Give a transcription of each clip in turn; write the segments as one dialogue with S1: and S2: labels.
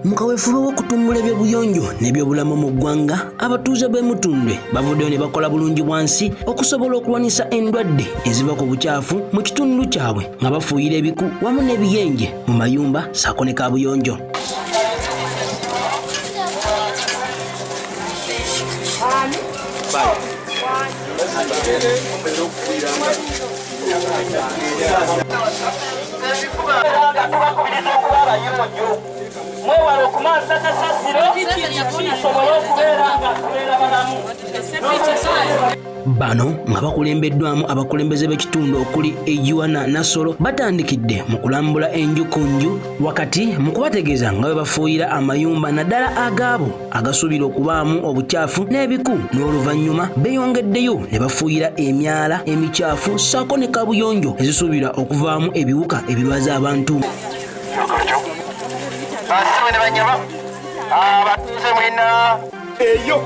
S1: Mukaweefube w'okutumbula ebyobuyonjo n'ebyobulamu mu ggwanga, abatuuze b'e Mutundwe bavuddeyo ne bakola bulungi bwansi okusobola okulwanisa endwadde eziva ku bukyafu mu kitundu kyabwe nga bafuuyira ebiku wamu n'ebiyenje mu mayumba ssaako ne kaabuyonjo.
S2: Mwewale okumansa kasasiro kisobola okubeera nga tubeera balamu.
S1: Bano nga bakulembeddwamu abakulembeze b'ekitundu okuli Ejuana Nasolo batandikidde mu kulambula enju ku nju wakati mu kubategeeza nga bwe bafuuyira amayumba naddala agaabo agasuubira okubaamu obukyafu n'ebiku, n'oluvannyuma beeyongeddeyo ne bafuuyira emyala emikyafu ssaako ne kaabuyonjo ezisuubira okuvaamu ebiwuka ebirwaza abantu.
S2: Basiwe ne banyama abatuuze mwena eyo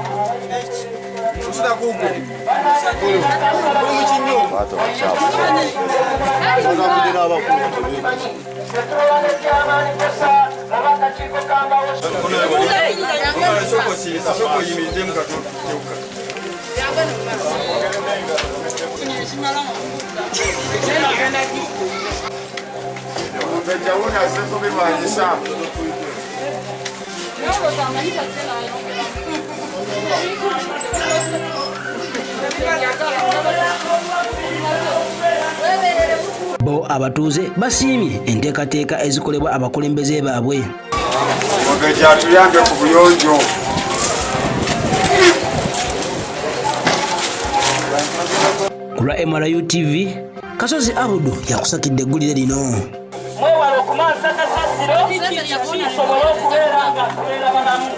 S1: bo abatuuze basiimye enteekateeka ezikolebwa abakulembeze baabwe.
S3: Atuyambe ku buyonjo.
S1: Ku lwa MRU TV, Kasozi Abudu yakusakidde eggulire lino.
S2: Mwewale okumansa kasasiro kisobola okubeera nga tubeera balamu.